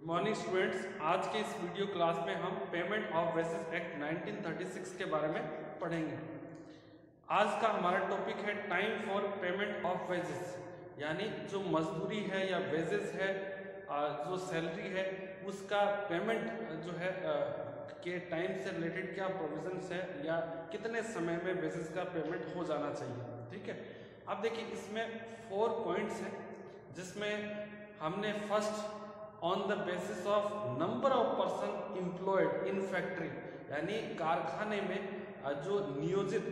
Morning students, आज के इस वीडियो क्लास में हम पेमेंट ऑफ वेजेस एक्ट 1936 के बारे में पढ़ेंगे। आज का हमारा टॉपिक है time for payment of wages, यानी जो मजदूरी है या वेजेस है, जो सैलरी है उसका पेमेंट जो है के टाइम से रिलेटेड क्या प्रोविजंस है या कितने समय में वेजेस का पेमेंट हो जाना चाहिए। ठीक है, अब देखिए इसमें 4 पॉइंट्स हैं, जिसमें हमने first on the basis of number of person employed in factory, यानी कारखाने में जो नियोजित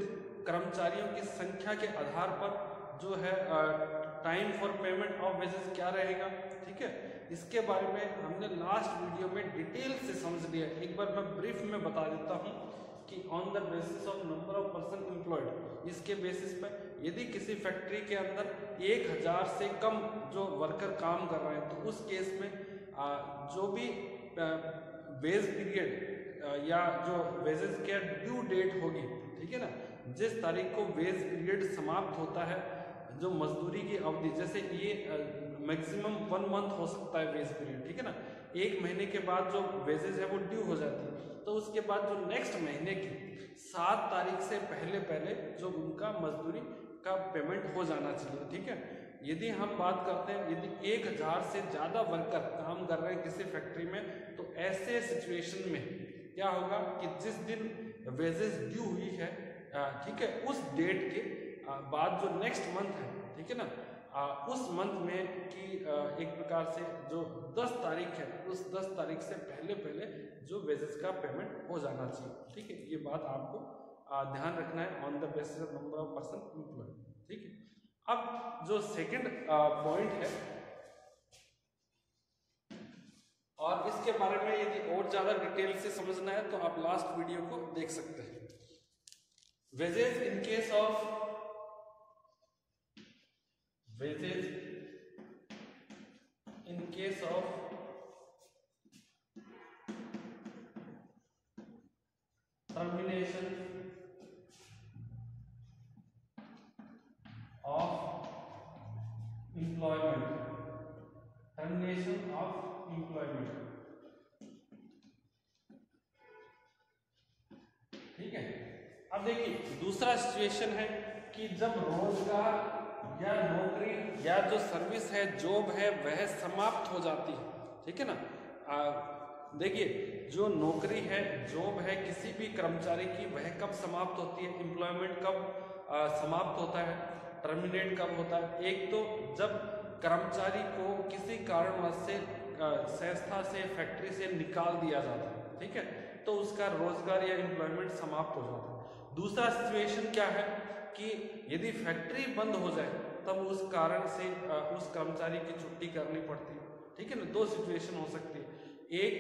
कर्मचारियों की संख्या के आधार पर जो है time for payment of wages क्या रहेगा। ठीक है, इसके बारे में हमने लास्ट वीडियो में डिटेल से समझ लिया। एक बार मैं ब्रीफ में बता देता हूँ कि on the basis of number of person employed, इसके बेसिस पर यदि किसी फैक्ट्री के अंदर 1000 से कम जो वर्कर काम कर रहे हैं तो उस केस में जो भी वेज पीरियड या जो वेजेस के ड्यू डेट होगी, ठीक है ना, जिस तारीख को वेज पीरियड समाप्त होता है, जो मजदूरी की अवधि, जैसे ये मैक्सिमम 1 मंथ हो सकता है वेज पीरियड, ठीक है ना, 1 महीने के बाद जो वेजेस है वो ड्यू हो जाती है, तो उसके बाद जो नेक्स्ट महीने की 7 तारीख से पहले जो उनका मजदूरी का पेमेंट हो जाना चाहिए। ठीक है, यदि हम बात करते हैं यदि 1000 से ज़्यादा वर्कर काम कर रहे हैं किसी फैक्ट्री में, तो ऐसे सिचुएशन में क्या होगा कि जिस दिन वेजेस ड्यू हुई है, ठीक है, उस डेट के बाद जो नेक्स्ट मंथ है, ठीक है ना, उस मंथ में की एक प्रकार से जो 10 तारीख है, उस 10 तारीख से पहले जो वेजेस का पेमेंट हो जाना चाहिए। ठीक है, ये बात आपको ध्यान रखना है on the basis of number of person employed. ठीक है, अब जो सेकंड पॉइंट है, और इसके बारे में यदि और ज्यादा डिटेल से समझना है तो आप लास्ट वीडियो को देख सकते हैं। Wages in case of termination of employment, ठीक है। अब देखिए दूसरा सिचुएशन है कि जब रोजगार या नौकरी या जो सर्विस है, जॉब है, वह समाप्त हो जाती है। ठीक है ना, देखिए जो नौकरी है, जॉब है किसी भी कर्मचारी की, वह कब समाप्त होती है, एम्प्लॉयमेंट कब समाप्त होता है, टर्मिनेट कब होता है। एक तो जब कर्मचारी को किसी कारणवश से संस्था से, फैक्ट्री से निकाल दिया जाता है, ठीक है, तो उसका रोजगार या एम्प्लॉयमेंट समाप्त हो जाता है। दूसरा सिचुएशन क्या है कि यदि फैक्ट्री बंद हो जाए तब उस कारण से उस कर्मचारी की छुट्टी करनी पड़ती है। ठीक है ना, 2 सिचुएशन हो सकती है। एक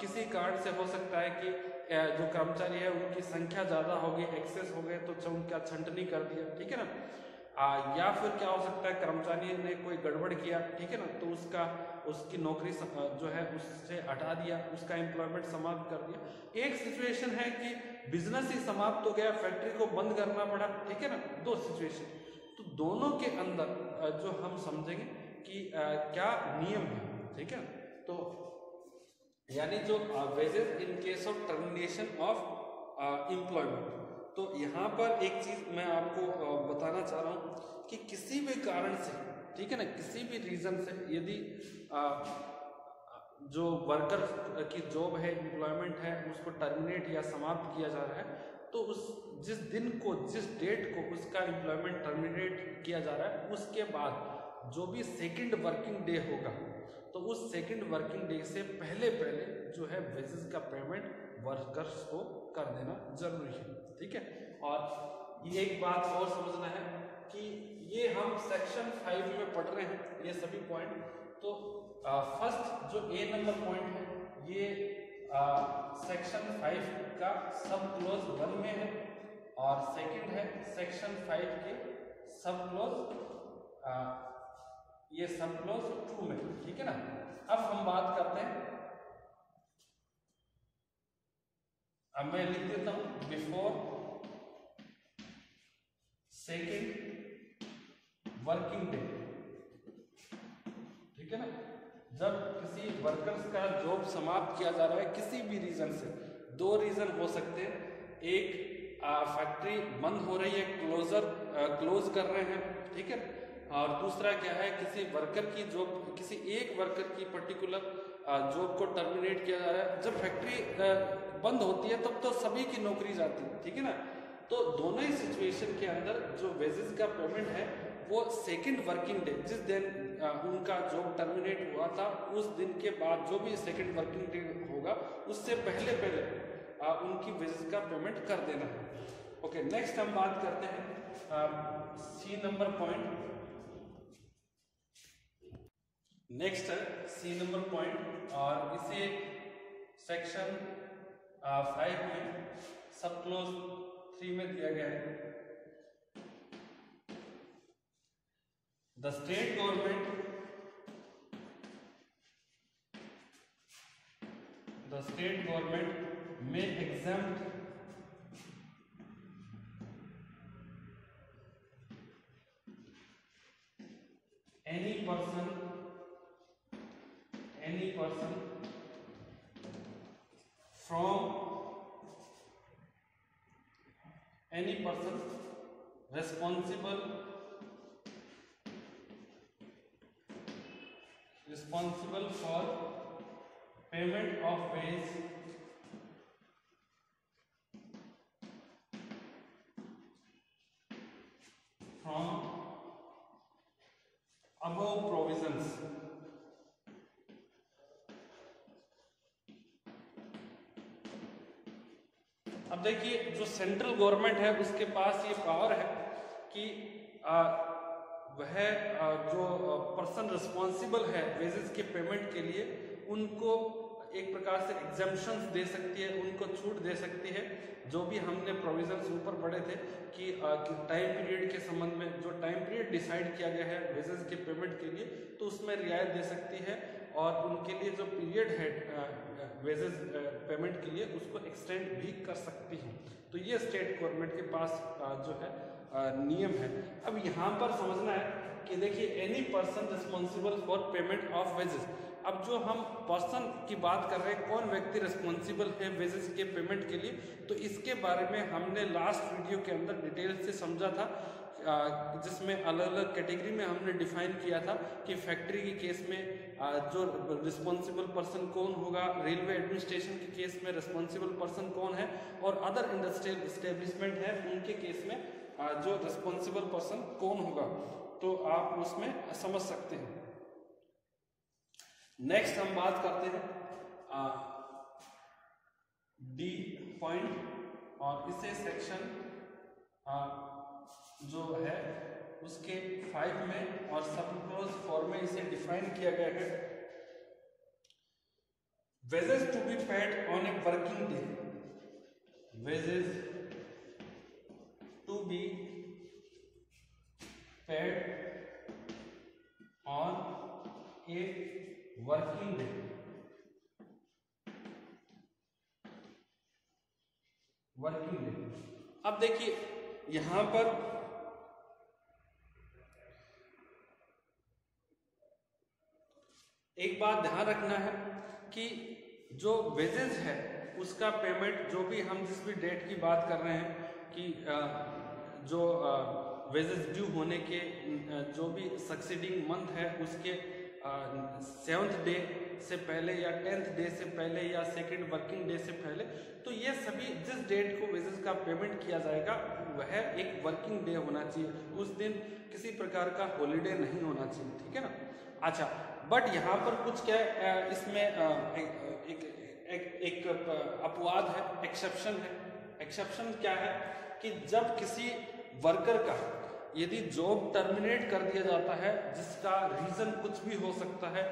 किसी कारण से हो सकता है कि जो कर्मचारी है उनकी संख्या ज़्यादा होगी, एक्सेस हो गए तो उनका छंटनी कर दिया, ठीक है ना, या फिर क्या हो सकता है कर्मचारी ने कोई गड़बड़ किया, ठीक है ना, तो उसकी नौकरी जो है उससे हटा दिया, उसका एम्प्लॉयमेंट समाप्त कर दिया। एक सिचुएशन है कि बिजनेस ही समाप्त हो गया, फैक्ट्री को बंद करना पड़ा, ठीक है ना, 2 सिचुएशन। तो दोनों के अंदर जो हम समझेंगे कि क्या नियम है, ठीक है, तो यानी जो wages in case of termination of employment. तो यहाँ पर एक चीज मैं आपको बताना चाह रहा हूँ कि किसी भी कारण से, ठीक है ना, किसी भी रीजन से यदि जो वर्कर की जॉब है, एम्प्लॉयमेंट है, उसको टर्मिनेट या समाप्त किया जा रहा है, तो उस जिस दिन को, जिस डेट को उसका एम्प्लॉयमेंट टर्मिनेट किया जा रहा है, उसके बाद जो भी सेकंड वर्किंग डे होगा, तो उस सेकंड वर्किंग डे से पहले जो है वेजेस का पेमेंट वर्कर्स को कर देना जरूरी है। ठीक है, और ये एक बात और समझना है कि ये हम सेक्शन 5 में पढ़ रहे हैं ये सभी पॉइंट। तो फर्स्ट जो ए नंबर पॉइंट है, ये सेक्शन 5 का सब क्लोज 1 में है, और सेकंड है सेक्शन 5 के सब क्लोज ये सब क्लोज 2 में, ठीक है ना। अब हम बात करते हैं, अब मैं लिख देता हूं बिफोर सेकंड वर्किंग डे, ठीक है ना, जब किसी वर्कर्स का जॉब समाप्त किया जा रहा है किसी भी रीजन से, दो रीजन हो सकते हैं, एक फैक्ट्री बंद हो रही है, क्लोज कर रहे हैं, ठीक है, और दूसरा क्या है, किसी वर्कर की जॉब, किसी एक वर्कर की पर्टिकुलर जॉब को टर्मिनेट किया जा रहा है। जब फैक्ट्री बंद होती है तब तो सभी की नौकरी जाती है, ठीक है ना। तो दोनों ही सिचुएशन के अंदर जो वेजेस का पेमेंट है वो सेकंड वर्किंग डे, जिस दिन उनका जॉब टर्मिनेट हुआ था उस दिन के बाद जो भी सेकंड वर्किंग डे होगा उससे पहले उनकी वेजेस का पेमेंट कर देना है। ओके, नेक्स्ट हम बात करते हैं सी नंबर पॉइंट। नेक्स्ट है सी नंबर पॉइंट, और इसे सेक्शन 5 में सब क्लोज 3 में दिया गया है। The state government may exempt any person responsible for payment of wage from above provisions। अब देखिए, जो सेंट्रल गवर्नमेंट है उसके पास ये पावर है कि वह जो पर्सन रिस्पॉन्सिबल है वेजेस के पेमेंट के लिए उनको एक प्रकार से एग्जम्पशंस दे सकती है, उनको छूट दे सकती है। जो भी हमने प्रोविजंस ऊपर पढ़े थे कि टाइम पीरियड के संबंध में जो टाइम पीरियड डिसाइड किया गया है वेजेस के पेमेंट के लिए, तो उसमें रियायत दे सकती है, और उनके लिए जो पीरियड है वेजेस पेमेंट के लिए उसको एक्सटेंड भी कर सकती है। तो ये स्टेट गवर्नमेंट के पास जो है नियम है। अब यहाँ पर समझना है कि देखिए, any person responsible for payment of wages. अब जो हम पर्सन की बात कर रहे हैं, कौन व्यक्ति रिस्पॉन्सिबल है वेजेस के पेमेंट के लिए, तो इसके बारे में हमने लास्ट वीडियो के अंदर डिटेल से समझा था, जिसमें अलग अलग कैटेगरी में हमने डिफाइन किया था कि फैक्ट्री के केस में जो रिस्पॉन्सिबल पर्सन कौन होगा, रेलवे एडमिनिस्ट्रेशन के केस में रिस्पॉन्सिबल पर्सन कौन है, और अदर इंडस्ट्रियल एस्टेब्लिशमेंट है उनके केस में जो रिस्पॉन्सिबल पर्सन कौन होगा, तो आप उसमें समझ सकते हैं। नेक्स्ट हम बात करते हैं डी पॉइंट, और इसे सेक्शन जो है उसके 5 में और सब क्लोज 4 में इसे डिफाइन किया गया है। Wages to be paid on a working day, wages to be paid on a working day, अब देखिए यहां पर एक बात ध्यान रखना है कि जो वेजेस है उसका पेमेंट, जो भी हम जिस भी डेट की बात कर रहे हैं कि जो वेजेस ड्यू होने के जो भी सक्सीडिंग मंथ है उसके 7th डे से पहले या 10th डे से पहले या सेकंड वर्किंग डे से पहले, तो ये सभी जिस डेट को वेजेस का पेमेंट किया जाएगा वह एक वर्किंग डे होना चाहिए, उस दिन किसी प्रकार का हॉलीडे नहीं होना चाहिए, ठीक है ना। अच्छा, बट यहाँ पर कुछ क्या इसमें एक अपवाद है, एक्सेप्शन है। एक्सेप्शन क्या है कि जब किसी वर्कर का यदि जॉब टर्मिनेट कर दिया जाता है जिसका रीजन कुछ भी हो सकता है,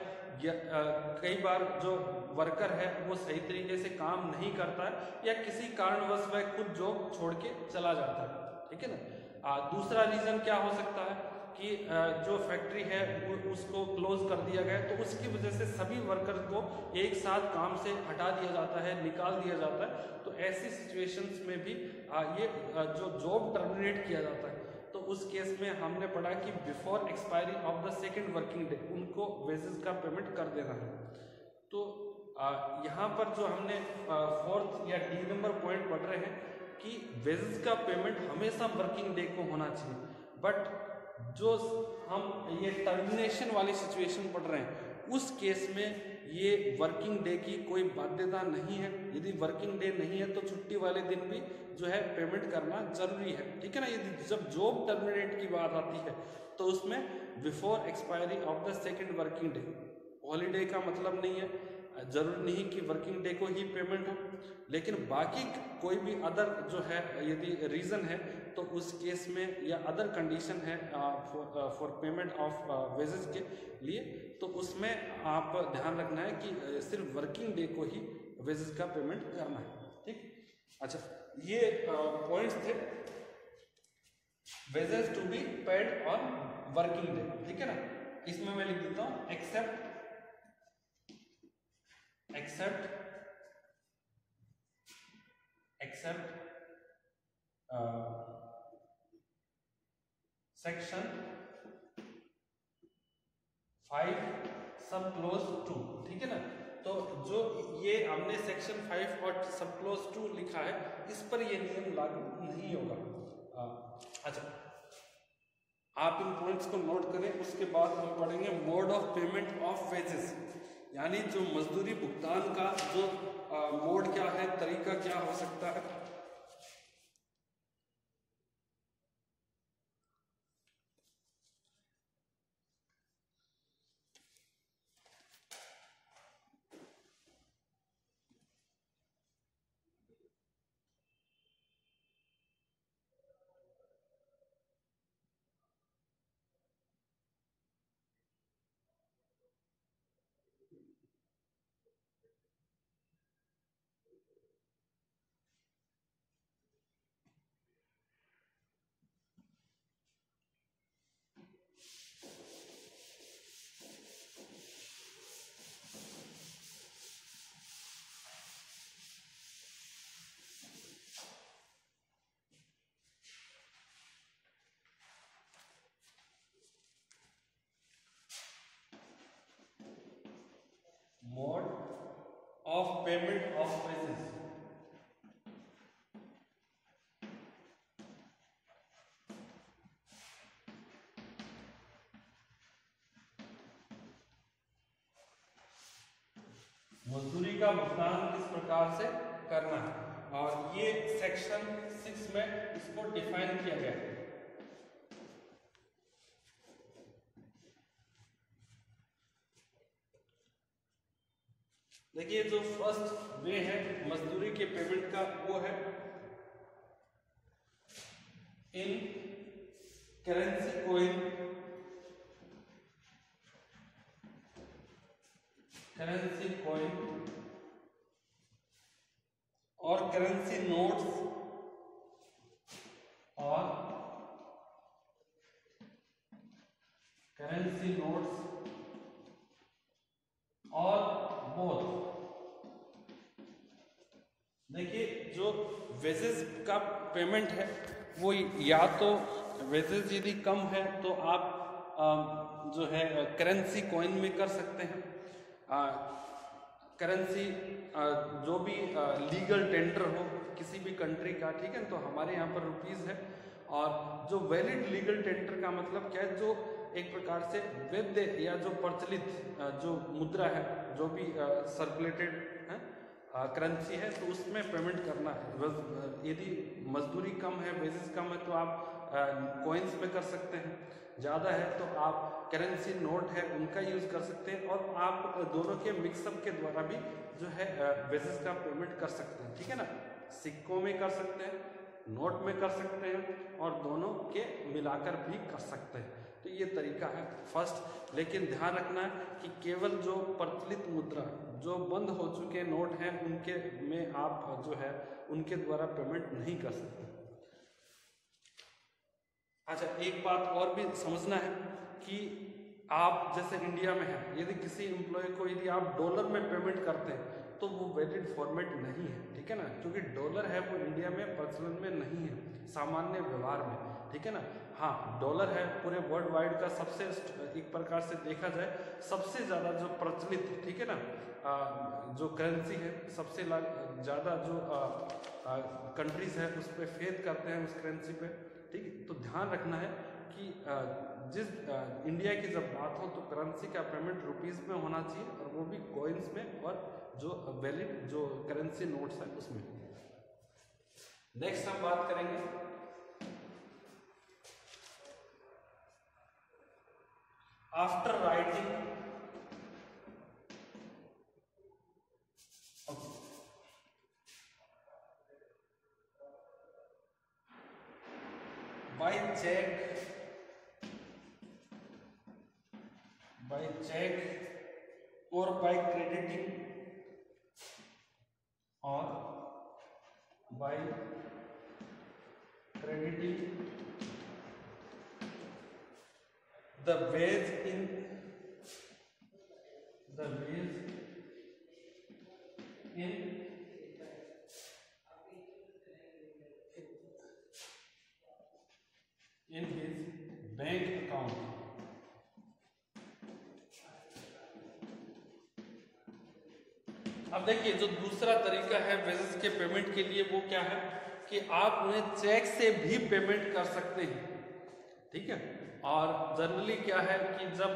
कई बार जो वर्कर है वो सही तरीके से काम नहीं करता है या किसी कारणवश वह खुद जॉब छोड़ के चला जाता है, ठीक है ना। दूसरा रीजन क्या हो सकता है कि जो फैक्ट्री है उसको क्लोज कर दिया गया, तो उसकी वजह से सभी वर्कर को एक साथ काम से हटा दिया जाता है, निकाल दिया जाता है। तो ऐसी सिचुएशंस में भी ये जो जॉब टर्मिनेट किया जाता है तो उस केस में हमने पढ़ा कि before expiry of the second working day उनको वेजेस का पेमेंट कर देना है। तो यहाँ पर जो हमने फोर्थ या डी नंबर पॉइंट पढ़ रहे हैं कि वेजेस का पेमेंट हमेशा वर्किंग डे को होना चाहिए, बट जो हम ये टर्मिनेशन वाली सिचुएशन पढ़ रहे हैं उस केस में ये वर्किंग डे की कोई बाध्यता नहीं है। यदि वर्किंग डे नहीं है तो छुट्टी वाले दिन भी जो है पेमेंट करना जरूरी है, ठीक है ना। यदि जब जॉब टर्मिनेट की बात आती है तो उसमें before expiry of the second working day, holiday का मतलब नहीं है, जरूरी नहीं कि वर्किंग डे को ही पेमेंट हो, लेकिन बाकी कोई भी अदर जो है यदि रीज़न है तो उस केस में या अदर कंडीशन है फॉर पेमेंट ऑफ वेजेस के लिए, तो उसमें आप ध्यान रखना है कि सिर्फ वर्किंग डे को ही वेजेस का पेमेंट करना है, ठीक। अच्छा, ये पॉइंट्स थे wages to be paid on working day, ठीक है ना। इसमें मैं लिख देता हूं एक्सेप्ट सेक्शन 5 सब क्लोज 2, ठीक है ना। तो जो ये हमने सेक्शन 5 और सब क्लोज 2 लिखा है इस पर ये नियम लागू नहीं होगा। अच्छा, आप इन पॉइंट्स को नोट करें। उसके बाद हम पढ़ेंगे mode of payment of wages, यानी जो मजदूरी भुगतान का जो मोड क्या है, तरीका क्या हो सकता है। Mode of payment of wages, मजदूरी का भुगतान किस प्रकार से करना है, और ये सेक्शन 6 में इसको डिफाइन किया गया है। देखिए, जो फर्स्ट वे है मजदूरी के पेमेंट का वो है इन करेंसी कॉइन, और करेंसी नोट्स और बोथ। देखिए, जो वेजेस का पेमेंट है वो या तो वेजेस यदि कम है तो आप जो है करेंसी कॉइन में कर सकते हैं। करेंसी जो भी लीगल टेंडर हो किसी भी कंट्री का, ठीक है, तो हमारे यहाँ पर रुपीज़ है। और जो वैलिड लीगल टेंडर का मतलब क्या है, जो एक प्रकार से वैध या जो प्रचलित जो मुद्रा है, जो भी सर्कुलेटेड है करेंसी है, तो उसमें पेमेंट करना है। यदि मजदूरी कम है, वेजेस कम है, तो आप कॉइन्स में कर सकते हैं। ज़्यादा है तो आप करेंसी नोट है उनका यूज़ कर सकते हैं, और आप दोनों के मिक्सअप के द्वारा भी जो है वेजेस का पेमेंट कर सकते हैं, ठीक है ना। सिक्कों में कर सकते हैं, नोट में कर सकते हैं, और दोनों के मिलाकर भी कर सकते हैं। तो ये तरीका है फर्स्ट। लेकिन ध्यान रखना है कि केवल जो प्रचलित मुद्रा, जो बंद हो चुके नोट हैं, उनके में आप जो है उनके द्वारा पेमेंट नहीं कर सकते। अच्छा, एक बात और भी समझना है कि आप जैसे इंडिया में है, यदि किसी एम्प्लॉय को यदि आप डॉलर में पेमेंट करते हैं तो वो वैलिड फॉर्मेट नहीं है, ठीक है ना, क्योंकि डॉलर है वो इंडिया में प्रचलन में नहीं है सामान्य व्यवहार में, ठीक है ना। हाँ, डॉलर है पूरे वर्ल्ड वाइड का सबसे, एक प्रकार से देखा जाए सबसे ज़्यादा जो प्रचलित, ठीक है ना, जो करेंसी है, सबसे ज़्यादा जो कंट्रीज है उस पर फेथ करते हैं उस करेंसी पे, ठीक है। तो ध्यान रखना है कि जिस इंडिया की जब बात हो तो करेंसी का पेमेंट रुपीस में होना चाहिए, और वो भी कॉइन्स में, और जो वैलिड जो करेंसी नोट्स है उसमें। नेक्स्ट हम बात करेंगे after writing by check or by crediting or by crediting the wage in his bank account. अब देखिए जो दूसरा तरीका है वेजेस के पेमेंट के लिए वो क्या है कि आप उन्हें चेक से भी पेमेंट कर सकते हैं, ठीक है। और जनरली क्या है कि जब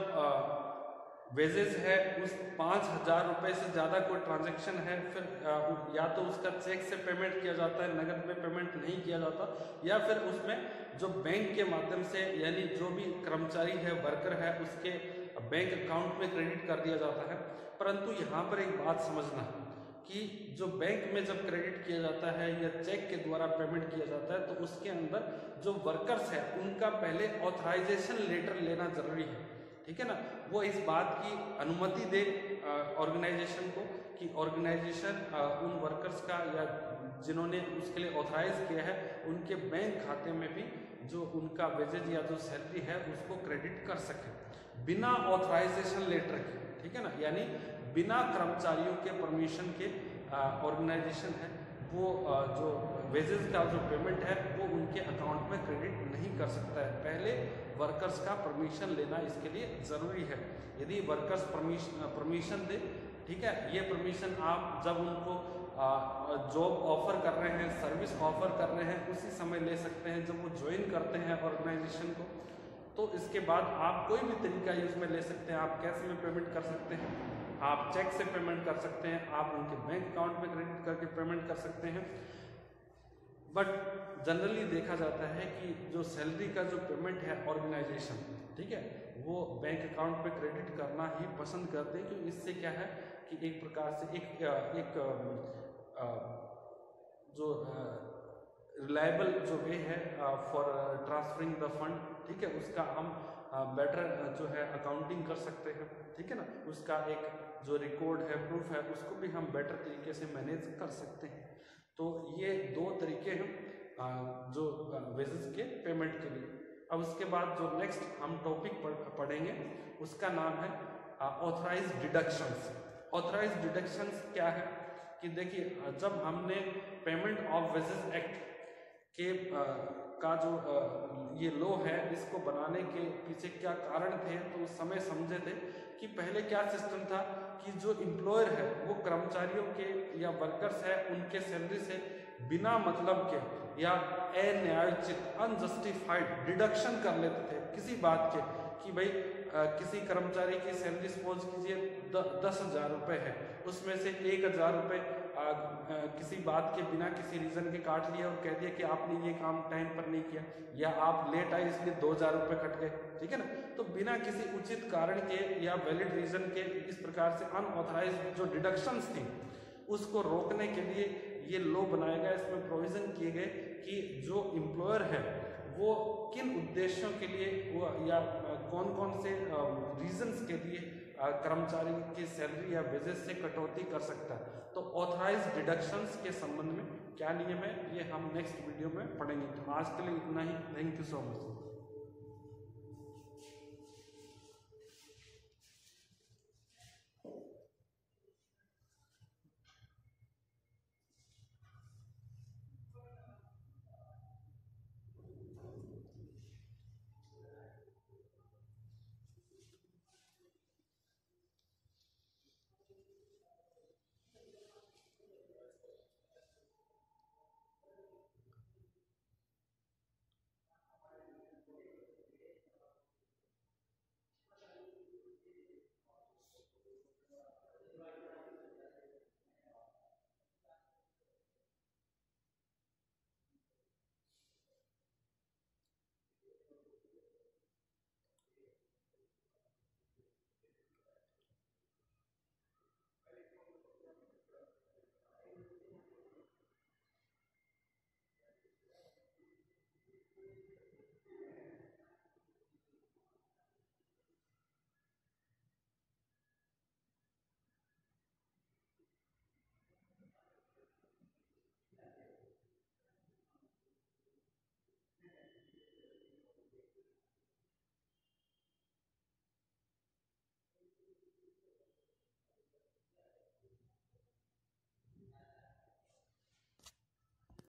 वेजेस है उस 5,000 रुपये से ज़्यादा कोई ट्रांजैक्शन है, फिर या तो उसका चेक से पेमेंट किया जाता है, नगद में पेमेंट नहीं किया जाता, या फिर उसमें जो बैंक के माध्यम से, यानी जो भी कर्मचारी है, वर्कर है, उसके बैंक अकाउंट में क्रेडिट कर दिया जाता है। परंतु यहाँ पर एक बात समझना कि जो बैंक में जब क्रेडिट किया जाता है या चेक के द्वारा पेमेंट किया जाता है, तो उसके अंदर जो वर्कर्स है उनका पहले ऑथराइजेशन लेटर लेना जरूरी है, ठीक है ना। वो इस बात की अनुमति दे ऑर्गेनाइजेशन को कि ऑर्गेनाइजेशन उन वर्कर्स का या जिन्होंने उसके लिए ऑथराइज किया है उनके बैंक खाते में भी जो उनका वेजेज या जो सैलरी है उसको क्रेडिट कर सके बिना ऑथराइजेशन लेटर के, ठीक है ना। यानी बिना कर्मचारियों के परमिशन के ऑर्गेनाइजेशन है वो जो वेजेस का जो पेमेंट है वो उनके अकाउंट में क्रेडिट नहीं कर सकता है। पहले वर्कर्स का परमिशन लेना इसके लिए ज़रूरी है। यदि वर्कर्स परमिशन दे, ठीक है, ये परमिशन आप जब उनको जॉब ऑफर कर रहे हैं, सर्विस ऑफर कर रहे हैं, उसी समय ले सकते हैं जब वो ज्वाइन करते हैं ऑर्गेनाइजेशन को। तो इसके बाद आप कोई भी तरीका यूज में ले सकते हैं। आप कैश में पेमेंट कर सकते हैं, आप चेक से पेमेंट कर सकते हैं, आप उनके बैंक अकाउंट में क्रेडिट करके पेमेंट कर सकते हैं। बट जनरली देखा जाता है कि जो सैलरी का जो पेमेंट है ऑर्गेनाइजेशन, ठीक है, वो बैंक अकाउंट पे क्रेडिट करना ही पसंद करते हैं, क्योंकि इससे क्या है कि एक प्रकार से एक जो रिलायबल जो वे है फॉर ट्रांसफरिंग द फंड, ठीक है, उसका हम बेटर जो है अकाउंटिंग कर सकते हैं, ठीक है ना। उसका एक जो रिकॉर्ड है, प्रूफ है, उसको भी हम बेटर तरीके से मैनेज कर सकते हैं। तो ये दो तरीके हैं जो वेजेस के पेमेंट के लिए। अब उसके बाद जो नेक्स्ट हम टॉपिक पढ़ेंगे उसका नाम है ऑथराइज डिडक्शंस। ऑथराइज डिडक्शंस क्या है कि देखिए, जब हमने पेमेंट ऑफ वेजेस एक्ट के का जो ये लॉ है इसको बनाने के पीछे क्या कारण थे, तो उस समय समझे थे कि पहले क्या सिस्टम था कि जो एम्प्लॉयर है वो कर्मचारियों के या वर्कर्स है उनके सैलरी से बिना मतलब के या अन्यायोचित अनजस्टिफाइड डिडक्शन कर लेते थे किसी बात के, कि भाई किसी कर्मचारी की सैलरी सपोज कीजिए 10,000 रुपये है, उसमें से 1,000 रुपये किसी बात के बिना किसी रीज़न के काट लिया और कह दिया कि आपने ये काम टाइम पर नहीं किया, या आप लेट आए इसलिए 2,000 रुपये कट गए, ठीक है ना। तो बिना किसी उचित कारण के या वैलिड रीज़न के इस प्रकार से अनऑथराइज जो डिडक्शंस थी उसको रोकने के लिए ये लॉ बनाया गया। इसमें प्रोविज़न किए गए कि जो एम्प्लॉयर है वो किन उद्देश्यों के लिए वो या कौन कौन से रीजंस के लिए कर्मचारी की सैलरी या वेजेस से कटौती कर सकता है। तो ऑथराइज डिडक्शंस के संबंध में क्या नियम है ये हम नेक्स्ट वीडियो में पढ़ेंगे। तो आज के लिए इतना ही। Thank you so much.